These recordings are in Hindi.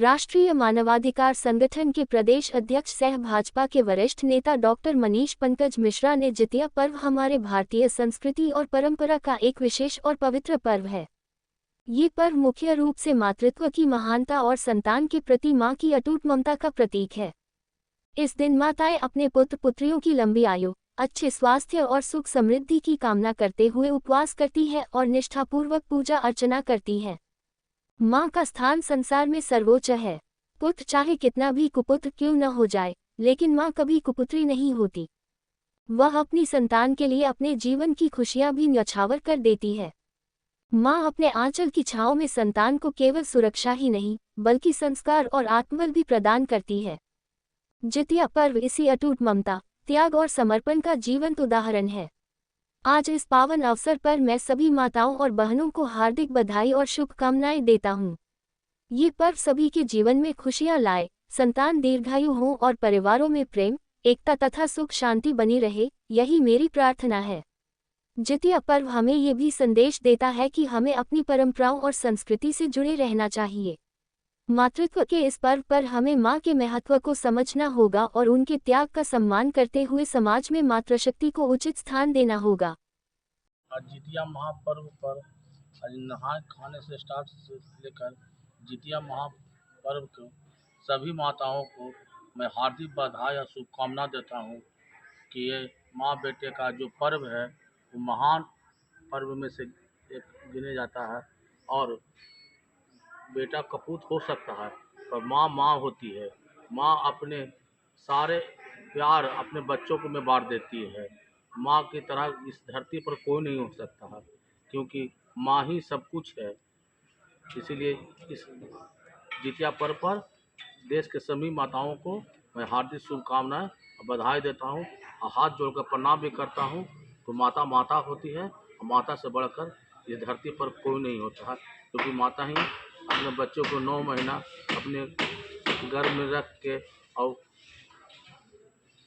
राष्ट्रीय मानवाधिकार संगठन के प्रदेश अध्यक्ष सह भाजपा के वरिष्ठ नेता डॉक्टर मनीष पंकज मिश्रा ने जितिया पर्व हमारे भारतीय संस्कृति और परंपरा का एक विशेष और पवित्र पर्व है। ये पर्व मुख्य रूप से मातृत्व की महानता और संतान के प्रति मां की अटूट ममता का प्रतीक है। इस दिन माताएं अपने पुत्र पुत्रियों की लंबी आयु, अच्छे स्वास्थ्य और सुख समृद्धि की कामना करते हुए उपवास करती हैं और निष्ठापूर्वक पूजा अर्चना करती हैं। माँ का स्थान संसार में सर्वोच्च है। पुत्र चाहे कितना भी कुपुत्र क्यों न हो जाए, लेकिन माँ कभी कुपुत्री नहीं होती। वह अपनी संतान के लिए अपने जीवन की खुशियाँ भी न्यौछावर कर देती है। माँ अपने आंचल की छाँव में संतान को केवल सुरक्षा ही नहीं, बल्कि संस्कार और आत्मबल भी प्रदान करती है। जितिया पर्व इसी अटूट ममता, त्याग और समर्पण का जीवंत उदाहरण है। आज इस पावन अवसर पर मैं सभी माताओं और बहनों को हार्दिक बधाई और शुभकामनाएं देता हूं। ये पर्व सभी के जीवन में खुशियां लाए, संतान दीर्घायु हों और परिवारों में प्रेम, एकता तथा सुख शांति बनी रहे, यही मेरी प्रार्थना है। जितिया पर्व हमें ये भी संदेश देता है कि हमें अपनी परंपराओं और संस्कृति से जुड़े रहना चाहिए। मातृत्व के इस पर्व पर हमें माँ के महत्व को समझना होगा और उनके त्याग का सम्मान करते हुए समाज में मातृशक्ति को उचित स्थान देना होगा। आज जितिया महापर्व पर आज नहाए खाने से स्टार्ट से लेकर जितिया महापर्व को सभी माताओं को मैं हार्दिक बधाई और शुभकामना देता हूँ कि ये माँ बेटे का जो पर्व है वो महान पर्व में से एक गिने जाता है। और बेटा कपूत हो सकता है पर माँ माँ होती है। माँ अपने सारे प्यार अपने बच्चों को में बांट देती है। माँ की तरह इस धरती पर कोई नहीं हो सकता है, क्योंकि माँ ही सब कुछ है। इसीलिए इस जितिया पर्व पर देश के सभी माताओं को मैं हार्दिक शुभकामनाएं और बधाई देता हूँ और हाथ जोड़कर प्रणाम भी करता हूँ। तो माता माता होती है और माता से बढ़कर इस धरती पर कोई नहीं होता है, क्योंकि माता ही अपने बच्चों को 9 महीना अपने गर्भ में रख के और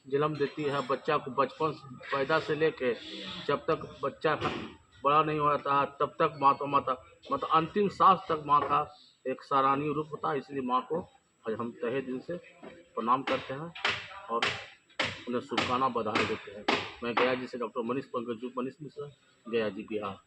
जन्म देती है। बच्चा को बचपन पैदा से लेके जब तक बच्चा बड़ा नहीं होता है तब तक माता मतलब अंतिम सांस तक माँ का एक सराहनीय रूप होता है। इसलिए माँ को आज हम तहे दिल से प्रणाम करते हैं और उन्हें शुभकामना बधाई देते हैं। मैं गया जी से डॉक्टर मनीष पंकज मनीष मिश्रा, गया जी, बिहार।